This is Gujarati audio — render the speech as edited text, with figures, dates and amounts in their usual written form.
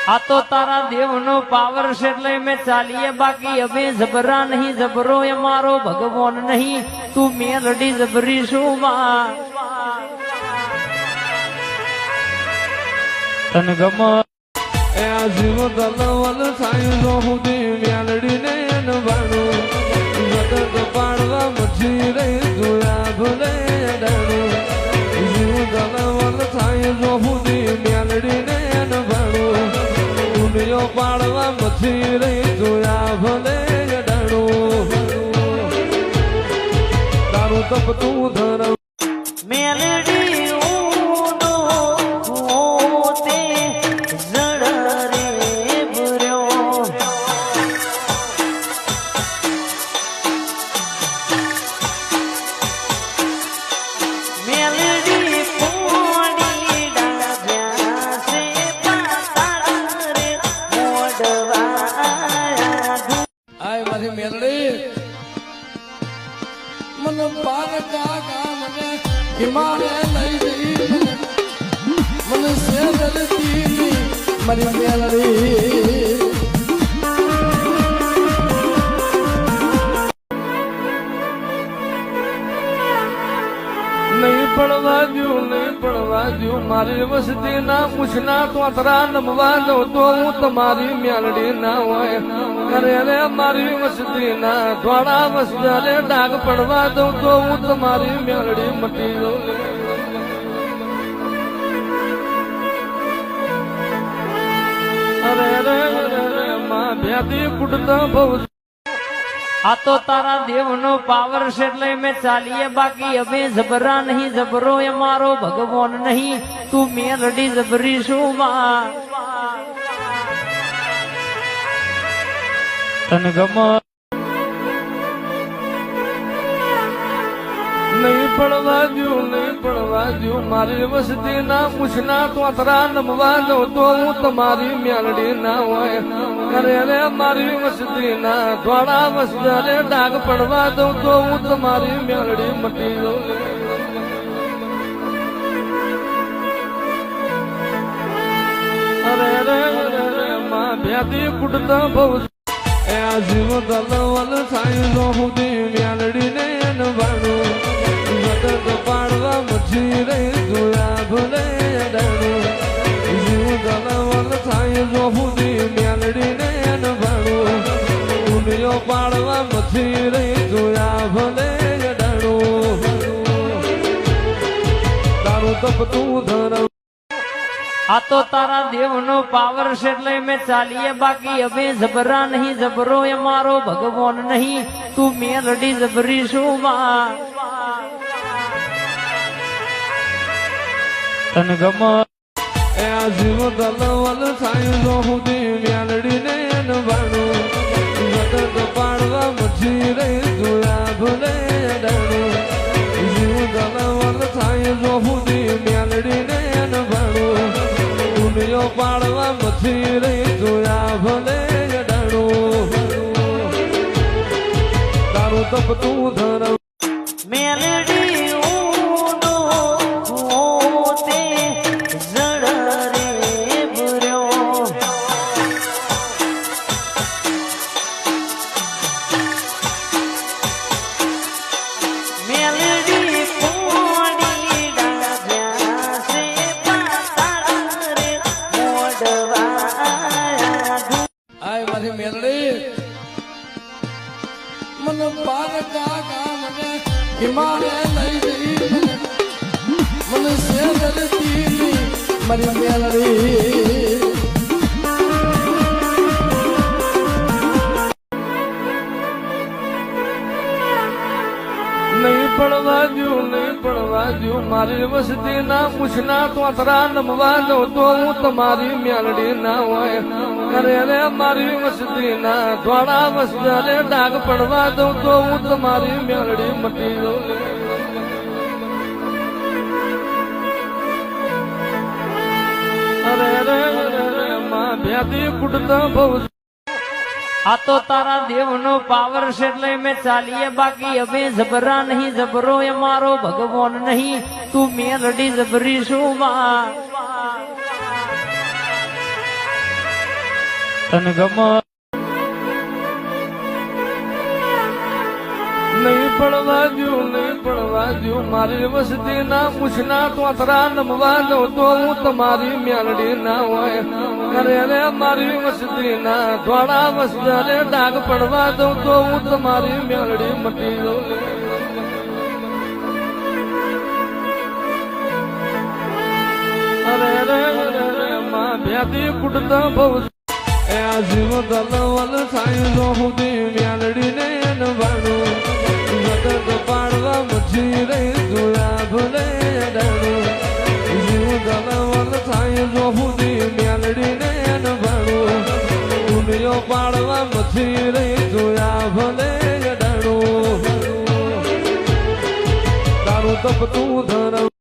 આ તો તારા દેવનો પાવર છે એટલે મેં ચાલીએ બાકી અમે જબરા નહીં જબરો એ મારો ભગવાન નહીં તું મેલડી જબરી શું માં તન ગમ એ જીવ દલવલ થાય રોહુદી મેલડી ને નવાણું જગત પાડવા મછી રે જોયા ભલે ડાણું જીવ દલવલ થાય રોહુદી મેલડી ને નવાણું દુનિયો પાડવા મછી રે જોયા ભલે ડાણું તારું તપ તું ધરવ મેલડી મને પાર કાકા મને હિમાલય લઈ જઈ મને સેદલતી મારી મેલડી નહીં પડવા દઉં મારી વસ્તી ના પૂછના તોતરા નમવા દઉં તો હું તમારી મેલડી ના હોય અરે રે મારી વસ્તી ના થોડા વસ્ત્યારે ડાઘ પડવા દઉં તો હું તમારી મેલડી મટી દઉં અરે રે માં ભેદી કુટતા બહુ આ તો તારા દેવનો પાવર છે એટલે મેં ચાલીએ બાકી અમે જબરા નહીં જબરો એ મારો ભગવાન નહીં તું મેલડી જબરી શું માં તન ગમ નહીં પડવા દઉં મારી વસ્તી ના પૂછના તોતરા નમવા દઉં તો હું તમારી મેલડી ના હોય અરે રે મારી વસ્તી ના થોડા વસ્ત્યારે ડાઘ પડવા દઉં તો હું તમારી મેલડી મટી દઉં અરે રે માં ભેદી કુટતા બહુ એ જીવ દલવલ થાય રોહુદી મેલડી ને નવાણું જગત પાડવા મછી રે જોયા ભલે ડાણું જીવ દલવલ થાય રોહુદી મેલડી ને નવાણું દુનિયો પાડવા મછી રે જોયા ભલે ડાણું તારું તપ તું ધરવ આ તો તારા દેવનો પાવર છે એટલે મેં ચાલીએ બાકી અમે જબરા નહીં જબરો એ મારો ભગવાન નહીં તું મેલડી જબરી શું માં તન ગમ એ જીવ દલવલ થાય રોહુદી મેલડી ને નવાણું જગત પાડવા મછી રે જોયા ભલે ડાણું જીવ દલવલ થાય રોહુદી મેલડી ને નવાણું દુનિયો પાડવા મછી રે જોયા ભલે ડાણું તારું તપ તું ધરવ મેલડી મને પાર કાકા મને હિમાલય લઈ જઈ મને સેદલતી મારી મેલડી નહીં પડવા દઉં મારી વસ્તી ના પૂછના તોતરા નમવા દઉં તો હું તમારી મેલડી ના હોય અરે રે મારી વસ્તી ના થોડા વસ્ત્યારે ડાઘ પડવા દઉં તો હું તમારી મેલડી મટી દઉં અરે રે માં ભેદી કુટતા બહુ આ તો તારા દેવનો પાવર છે એટલે મેં ચાલીએ બાકી અમે જબરા નહીં જબરો એ મારો ભગવાન નહીં તું મેલડી જબરી શું માં તને ગમ નહીં પડવા દઉં મારી વસ્તી ના પૂછના તોતરા નમવા દઉં તો હું તમારી મ્યાલડી ના હોય અરે રે મારી વસ્તી ના થોડા વસ્તરે ડાગ પડવા દઉં તો હું તમારી મ્યાલડી મટી દઉં અરે રે માં ભ્યાતી કુટતા બહુ એ આ જીવ દલવલ થાય જો સુધી મ્યાલડી ને નવાણું વગર પાડવા મજી રહી જોયા ભલે ડાણું જીવ દલવલ થાય જો સુધી મ્યાલડી ને નવાણું દુનિયો પાડવા મજી રહી જોયા ભલે ડાણું તારું તપ તું ધરવ